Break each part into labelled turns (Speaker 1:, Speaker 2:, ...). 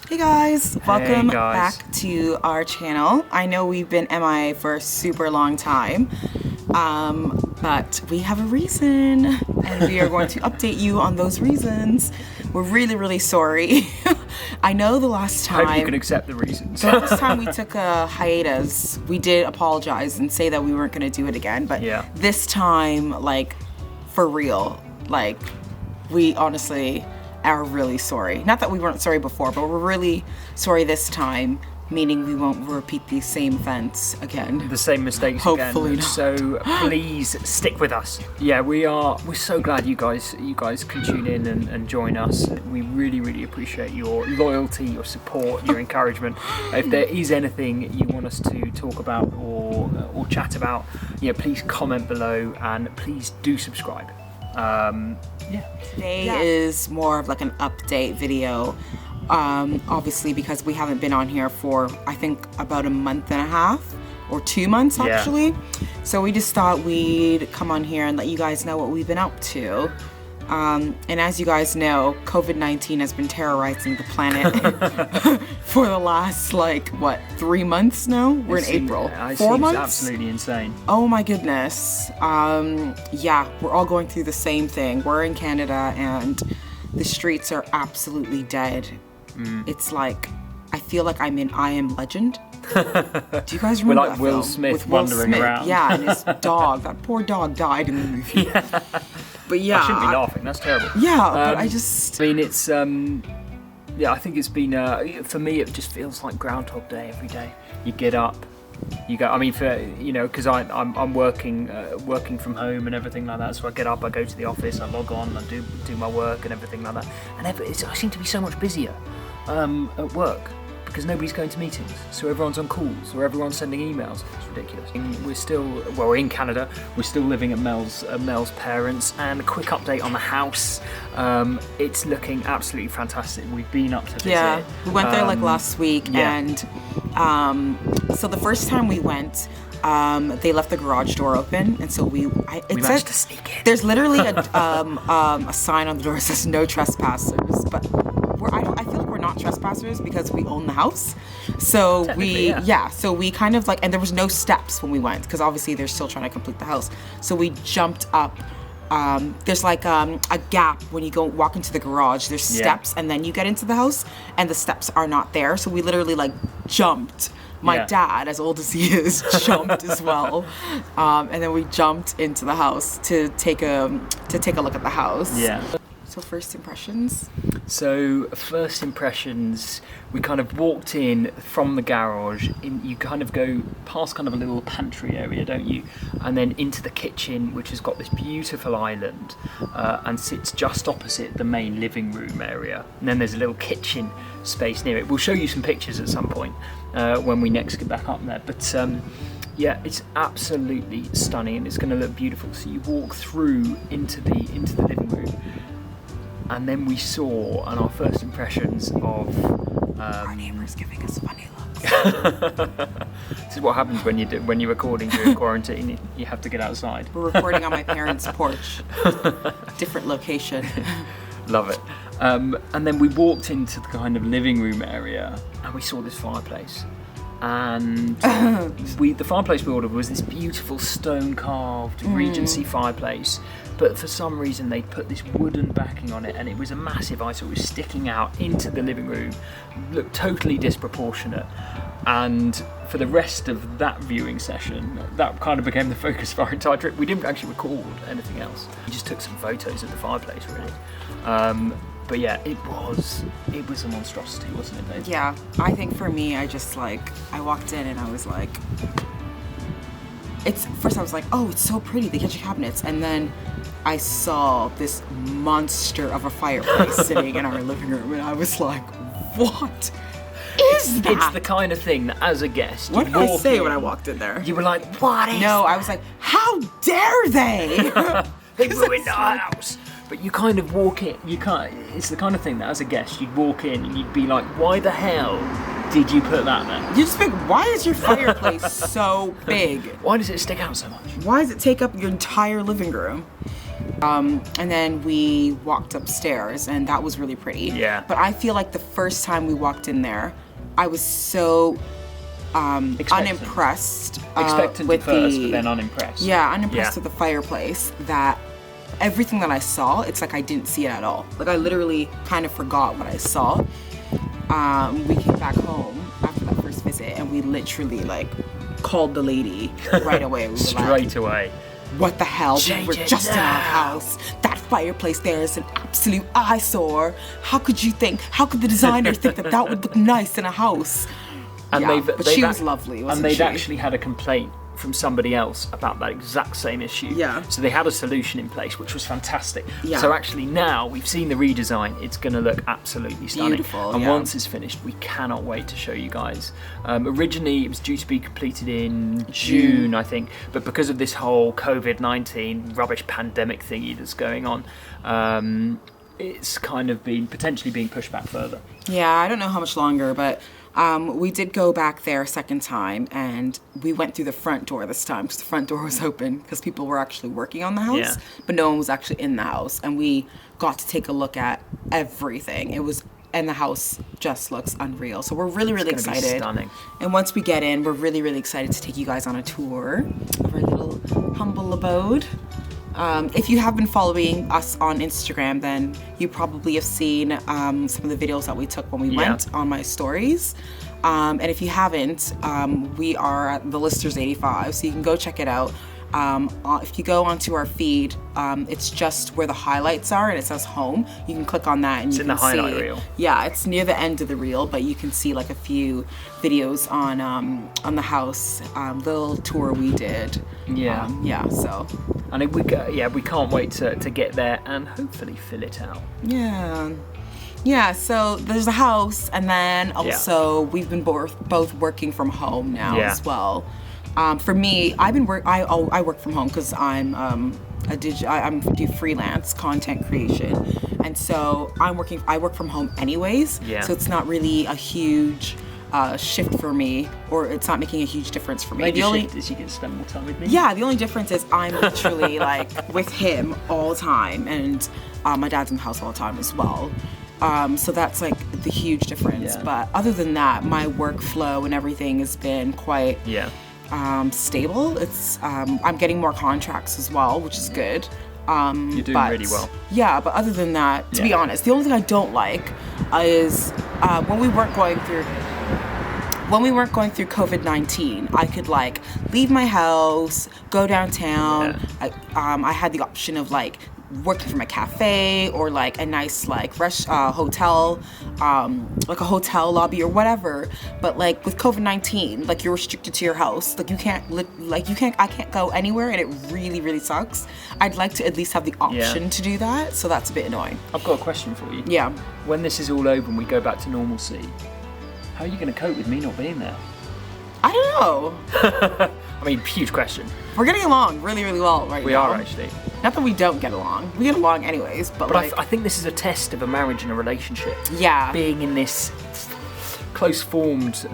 Speaker 1: Hey guys, welcome
Speaker 2: guys.
Speaker 1: back to our channel. I know we've been MIA for a super long time, but we have a reason and we are going to update you on those reasons. We're really sorry. I know the last time...
Speaker 2: I hope you can accept the reasons.
Speaker 1: The last time we took a hiatus, we did apologize and say that we weren't going to do it again, but this time, like, for real, like, we honestly... are really sorry. Not that we weren't sorry before, but we're really sorry this time, meaning we won't repeat the same offense again.
Speaker 2: The same mistakes
Speaker 1: Hopefully
Speaker 2: again.
Speaker 1: not.
Speaker 2: So please stick with us. Yeah, we're so glad you guys can tune in and join us. We really appreciate your loyalty, your support, your encouragement. If there is anything you want us to talk about or chat about, please comment below and please do subscribe.
Speaker 1: Today is more of like an update video, obviously because we haven't been on here for I think about a month and a half or 2 months actually. So we just thought we'd come on here and let you guys know what we've been up to. And as you guys know, COVID-19 has been terrorizing the planet for the last, 3 months now? We're in April. 4 months?
Speaker 2: Absolutely insane.
Speaker 1: Oh my goodness. We're all going through the same thing. We're in Canada and the streets are absolutely dead. It's like, I feel like I'm in I Am Legend. Do you guys remember
Speaker 2: We're like
Speaker 1: that
Speaker 2: Will
Speaker 1: film?
Speaker 2: Smith
Speaker 1: With Will
Speaker 2: wandering
Speaker 1: Smith.
Speaker 2: around.
Speaker 1: Yeah, and his dog. That poor dog died in the movie. But yeah.
Speaker 2: I shouldn't be laughing, that's terrible.
Speaker 1: Yeah, but I just...
Speaker 2: I mean, it's, I think it's been, for me, it just feels like Groundhog Day every day. You get up, you go, I mean, because I'm working from home and everything like that, so I get up, I go to the office, I log on, I do my work and everything like that. And I seem to be so much busier at work. Because nobody's going to meetings, so everyone's on calls, or everyone's sending emails. It's ridiculous. We're in Canada. We're still living at Mel's parents. And a quick update on the house. It's looking absolutely fantastic. We've been up to visit.
Speaker 1: Yeah, we went there last week, and so the first time we went, they left the garage door open, and so we
Speaker 2: managed to sneak in.
Speaker 1: There's literally a sign on the door that says no trespassers, but I feel like we're not trespassers because we own the house. So so we kind of and there was no steps when we went because obviously they're still trying to complete the house. So we jumped up. There's a gap when you walk into the garage. There's steps and then you get into the house, and the steps are not there. So we literally jumped. My dad, as old as he is, jumped as well, and then we jumped into the house to take a look at the house.
Speaker 2: Yeah.
Speaker 1: So first impressions?
Speaker 2: So first impressions, we kind of walked in from the garage. You kind of go past kind of a little pantry area, don't you? And then into the kitchen, which has got this beautiful island and sits just opposite the main living room area. And then there's a little kitchen space near it. We'll show you some pictures at some point when we next get back up there. But yeah, it's absolutely stunning and it's going to look beautiful. So you walk through into the living room. And then we saw, and our first impressions of
Speaker 1: our neighbors giving us funny looks.
Speaker 2: This is what happens when you're recording during quarantine. You have to get outside.
Speaker 1: We're recording on my parents' porch, different location.
Speaker 2: Love it. And then we walked into the kind of living room area, and we saw this fireplace. And the fireplace we ordered was this beautiful stone carved Regency fireplace, but for some reason they put this wooden backing on it, and it was a massive item. It was sticking out into the living room, looked totally disproportionate. And for the rest of that viewing session, that kind of became the focus of our entire trip. We didn't actually record anything else. We just took some photos of the fireplace, really. But yeah, it was a monstrosity, wasn't it, babe?
Speaker 1: Yeah, I think for me, I walked in and I was like, first I was like, oh, it's so pretty, the kitchen cabinets. And then I saw this monster of a fireplace sitting in our living room, and I was like, what is that?
Speaker 2: It's the kind of thing that, as a guest,
Speaker 1: what did I say when I walked in there?
Speaker 2: You were like, what is
Speaker 1: No,
Speaker 2: that?
Speaker 1: I was like, how dare they?
Speaker 2: They ruined our house. But you kind of walk in, it's the kind of thing that as a guest, you'd walk in and you'd be like, why the hell did you put that there?
Speaker 1: You just think, why is your fireplace so big?
Speaker 2: Why does it stick out so much?
Speaker 1: Why does it take up your entire living room? And then we walked upstairs, and that was really pretty.
Speaker 2: Yeah.
Speaker 1: But I feel like the first time we walked in there, I was so unimpressed.
Speaker 2: Expectant
Speaker 1: with
Speaker 2: at first, but then unimpressed.
Speaker 1: Yeah, unimpressed with the fireplace, that everything that I saw, it's like I didn't see it at all. Like I literally kind of forgot what I saw. We came back home after that first visit, and we literally like called the lady right away. We were
Speaker 2: Straight away.
Speaker 1: What the hell?
Speaker 2: Change
Speaker 1: We were
Speaker 2: it
Speaker 1: just in our
Speaker 2: now.
Speaker 1: house. That fireplace there is an absolute eyesore. How could the designer think that would look nice in a house?
Speaker 2: And
Speaker 1: Yeah,
Speaker 2: they've
Speaker 1: she was lovely, wasn't
Speaker 2: and they'd
Speaker 1: she?
Speaker 2: actually had a complaint from somebody else about that exact same issue.
Speaker 1: Yeah.
Speaker 2: So they had a solution in place, which was fantastic.
Speaker 1: Yeah.
Speaker 2: So actually now we've seen the redesign. It's going to look absolutely stunning.
Speaker 1: Beautiful,
Speaker 2: And
Speaker 1: yeah.
Speaker 2: once it's finished, we cannot wait to show you guys. Originally, it was due to be completed in June, I think. But because of this whole COVID-19 rubbish pandemic thingy that's going on, it's kind of potentially being pushed back further.
Speaker 1: Yeah, I don't know how much longer, but we did go back there a second time, and we went through the front door this time because the front door was open because people were actually working on the house,
Speaker 2: Yeah.
Speaker 1: but no one was actually in the house, and we got to take a look at everything. And the house just looks unreal. So we're really, really
Speaker 2: It's gonna be
Speaker 1: excited.
Speaker 2: stunning.
Speaker 1: And once we get in, we're really, really excited to take you guys on a tour of our little humble abode. If you have been following us on Instagram, then you probably have seen some of the videos that we took when we went on my stories. And if you haven't, we are at the Listers 85, so you can go check it out. If you go onto our feed, it's just where the highlights are, and it says home. You can click on that, and you
Speaker 2: in
Speaker 1: can
Speaker 2: the highlight
Speaker 1: see.
Speaker 2: reel.
Speaker 1: Yeah, it's near the end of the reel, but you can see like a few videos on the house, little tour we did.
Speaker 2: Yeah.
Speaker 1: So.
Speaker 2: And we can't wait to get there and hopefully fill it out.
Speaker 1: Yeah, so there's a house, and then also we've been both working from home now as well. For me, I work from home because I do freelance content creation, and so I work from home anyways.
Speaker 2: Yeah.
Speaker 1: So it's not really a huge shift for me, or it's not making a huge difference for me.
Speaker 2: Maybe shift is you get to spend more time with me.
Speaker 1: Yeah, the only difference is I'm literally like with him all the time, and my dad's in the house all the time as well. So that's like the huge difference.
Speaker 2: Yeah.
Speaker 1: But other than that, my workflow and everything has been quite stable. It's I'm getting more contracts as well, which is good.
Speaker 2: You're doing really well.
Speaker 1: Yeah, but other than that, to be honest, the only thing I don't like is when we weren't going through COVID-19, I could like leave my house, go downtown. I had the option of like working from a cafe or like a nice like hotel, like a hotel lobby or whatever. But like with COVID-19, like you're restricted to your house. Like I can't go anywhere, and it really, really sucks. I'd like to at least have the option to do that, so that's a bit annoying.
Speaker 2: I've got a question for you.
Speaker 1: Yeah.
Speaker 2: When this is all over and we go back to normalcy, how are you going to cope with me not being there?
Speaker 1: I don't know.
Speaker 2: I mean, huge question.
Speaker 1: We're getting along really, really well right now.
Speaker 2: We are actually.
Speaker 1: Not that we don't get along. We get along anyways, but like...
Speaker 2: I think this is a test of a marriage and a relationship.
Speaker 1: Yeah.
Speaker 2: Being in this close-formed,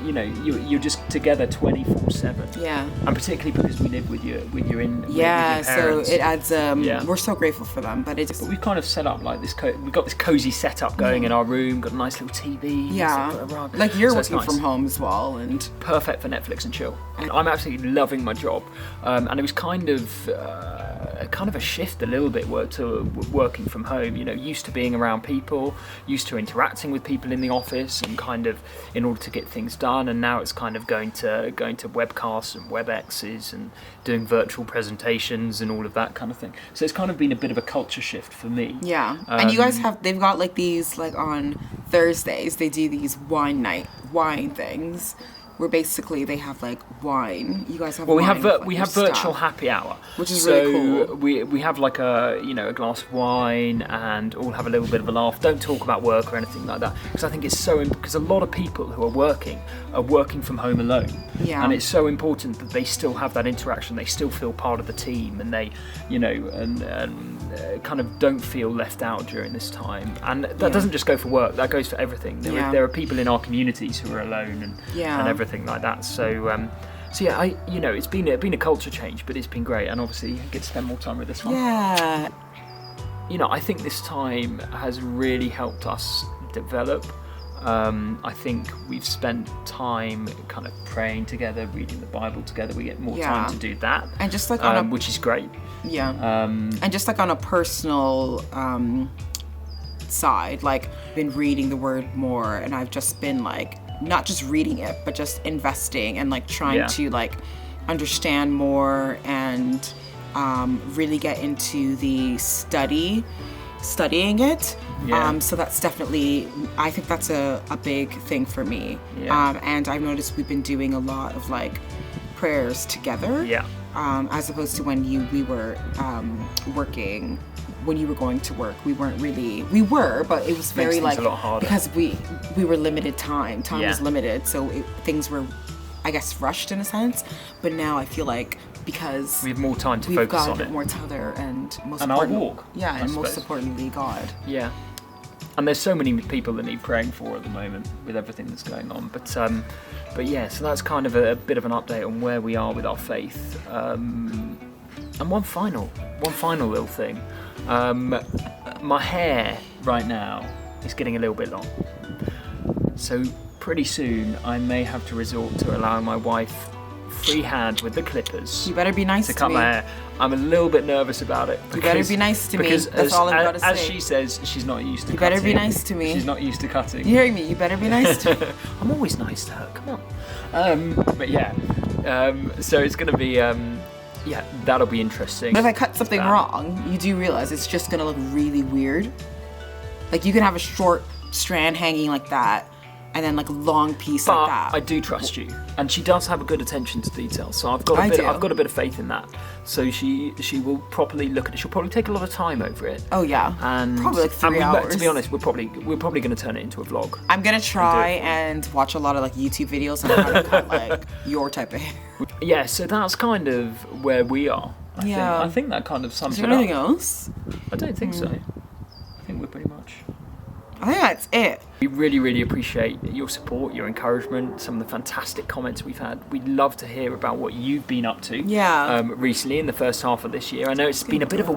Speaker 2: you're just together 24/7.
Speaker 1: Yeah.
Speaker 2: And particularly because we live with your with your
Speaker 1: parents. So it adds.
Speaker 2: Yeah.
Speaker 1: We're so grateful for them, but it's.
Speaker 2: But we've kind of set up like this. We've got this cozy setup going in our room. Got a nice little TV.
Speaker 1: Yeah.
Speaker 2: Got a rug.
Speaker 1: Like you're
Speaker 2: So it's
Speaker 1: working
Speaker 2: nice.
Speaker 1: from home as well, and
Speaker 2: Perfect for Netflix and chill. I'm absolutely loving my job, and it was kind of a shift a little bit to working from home. You know, used to being around people, used to interacting with people in the office, and kind of in order to get things done. And now it's kind of going to webcasts and WebExes and doing virtual presentations and all of that kind of thing. So it's kind of been a bit of a culture shift for me.
Speaker 1: yeah. And you guys they've got like these like on Thursdays they do these wine things. Where basically they have like wine. You guys have
Speaker 2: Well,
Speaker 1: wine
Speaker 2: we have
Speaker 1: with your
Speaker 2: virtual
Speaker 1: staff,
Speaker 2: happy hour,
Speaker 1: which is
Speaker 2: so
Speaker 1: really cool.
Speaker 2: we have like a glass of wine and all have a little bit of a laugh. Don't talk about work or anything like that, because I think it's so because a lot of people who are working from home alone.
Speaker 1: Yeah.
Speaker 2: And it's so important that they still have that interaction. They still feel part of the team, and they kind of don't feel left out during this time. And that doesn't just go for work. That goes for everything. There are people in our communities who are alone and everything like that. So So yeah, it's been a culture change, but it's been great, and obviously I get to spend more time with this one.
Speaker 1: Yeah.
Speaker 2: I think this time has really helped us develop. I think we've spent time kind of praying together, reading the Bible together. We get more time to do that,
Speaker 1: and just like
Speaker 2: which is great.
Speaker 1: Yeah. And just like on a personal side, like been reading the Word more, and I've just been like not just reading it, but just investing and like trying to like understand more and really get into the studying it.
Speaker 2: Yeah.
Speaker 1: So that's definitely, I think that's a big thing for me.
Speaker 2: Yeah.
Speaker 1: And I've noticed we've been doing a lot of like prayers together.
Speaker 2: Yeah.
Speaker 1: As opposed to when we were working, when you were going to work, we weren't really, we were, but it was very like,
Speaker 2: a lot harder.
Speaker 1: because we were limited time was
Speaker 2: Yeah.
Speaker 1: limited, so things were, I guess, rushed in a sense. But now I feel like because
Speaker 2: we have more time to
Speaker 1: we've
Speaker 2: focus
Speaker 1: got
Speaker 2: on
Speaker 1: a bit
Speaker 2: it.
Speaker 1: more tether and most
Speaker 2: And our
Speaker 1: importantly,
Speaker 2: walk,
Speaker 1: yeah,
Speaker 2: I
Speaker 1: and most
Speaker 2: suppose.
Speaker 1: importantly, God.
Speaker 2: Yeah. And there's so many people that need praying for at the moment with everything that's going on. But yeah, so that's kind of a bit of an update on where we are with our faith. And one final little thing. My hair right now is getting a little bit long. So pretty soon I may have to resort to allowing my wife free hand with the clippers.
Speaker 1: You better be nice
Speaker 2: to
Speaker 1: to
Speaker 2: cut
Speaker 1: me.
Speaker 2: my hair. I'm a little bit nervous about it.
Speaker 1: You better be nice to me.
Speaker 2: Because
Speaker 1: That's all I've got to
Speaker 2: as
Speaker 1: say.
Speaker 2: she says, she's not used to
Speaker 1: You
Speaker 2: cutting.
Speaker 1: better be nice to me.
Speaker 2: She's not used to cutting.
Speaker 1: You hearing me? You better be nice to me.
Speaker 2: I'm always nice to her. Come on. But yeah. So it's going to be. Yeah, that'll be interesting.
Speaker 1: But if I cut something wrong, you do realize it's just gonna look really weird. Like you can have a short strand hanging like that, and then like a long piece
Speaker 2: But
Speaker 1: like that.
Speaker 2: I do trust you, and she does have a good attention to detail. So I've got a bit of faith in that. So she will properly look at it. She'll probably take a lot of time over it.
Speaker 1: Oh yeah,
Speaker 2: And
Speaker 1: probably like 3 hours.
Speaker 2: To be honest, we're probably going to turn it into a vlog.
Speaker 1: I'm gonna try and watch a lot of like YouTube videos on how to cut like your type of hair.
Speaker 2: Yeah, so that's kind of where we are. I think that kind of sums
Speaker 1: Is
Speaker 2: it
Speaker 1: there
Speaker 2: up.
Speaker 1: anything else?
Speaker 2: I don't think so. I think we're pretty much.
Speaker 1: I think that's it.
Speaker 2: We really, really appreciate your support, your encouragement, some of the fantastic comments we've had. We'd love to hear about what you've been up to recently in the first half of this year. I know it's been a bit of a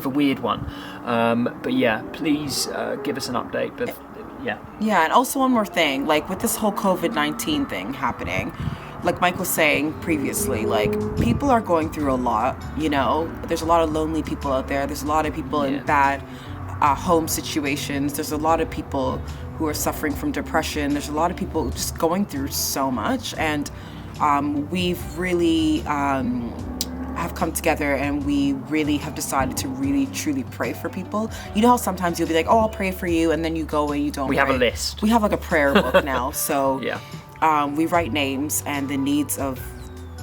Speaker 2: weird one. But yeah, please give us an update. But yeah.
Speaker 1: Yeah, and also one more thing, like with this whole COVID-19 thing happening, like Mike was saying previously, like people are going through a lot, there's a lot of lonely people out there. There's a lot of people in bad home situations. There's a lot of people who are suffering from depression. There's a lot of people just going through so much. And we've really have come together and we really have decided to really truly pray for people. You know how sometimes you'll be like, oh, I'll pray for you, and then you go and you don't
Speaker 2: We
Speaker 1: pray.
Speaker 2: have a list.
Speaker 1: We have like a prayer book now. So
Speaker 2: Yeah.
Speaker 1: we write names and the needs of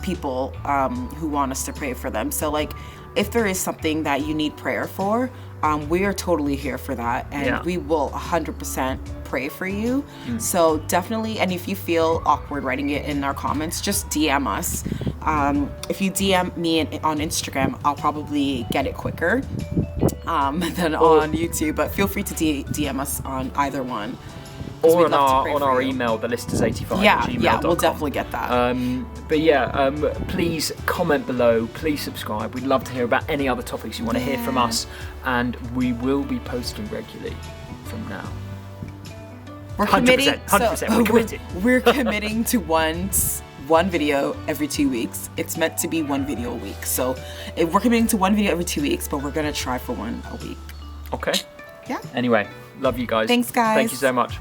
Speaker 1: people who want us to pray for them. So like if there is something that you need prayer for, we are totally here for that, and we will 100% pray for you. So definitely, and if you feel awkward writing it in our comments, just DM us. If you DM me on Instagram, I'll probably get it quicker than on YouTube, but feel free to DM us on either one.
Speaker 2: Or on our email, the list is 85.
Speaker 1: Yeah, we'll definitely get that.
Speaker 2: But yeah, please comment below. Please subscribe. We'd love to hear about any other topics you want to hear from us, and we will be posting regularly from now.
Speaker 1: We're committing.
Speaker 2: 100%. We're committed.
Speaker 1: We're committing to one video every 2 weeks. It's meant to be one video a week. So if we're committing to one video every 2 weeks, but we're gonna try for one a week.
Speaker 2: Okay.
Speaker 1: Yeah.
Speaker 2: Anyway, love you guys.
Speaker 1: Thanks, guys.
Speaker 2: Thank you so much.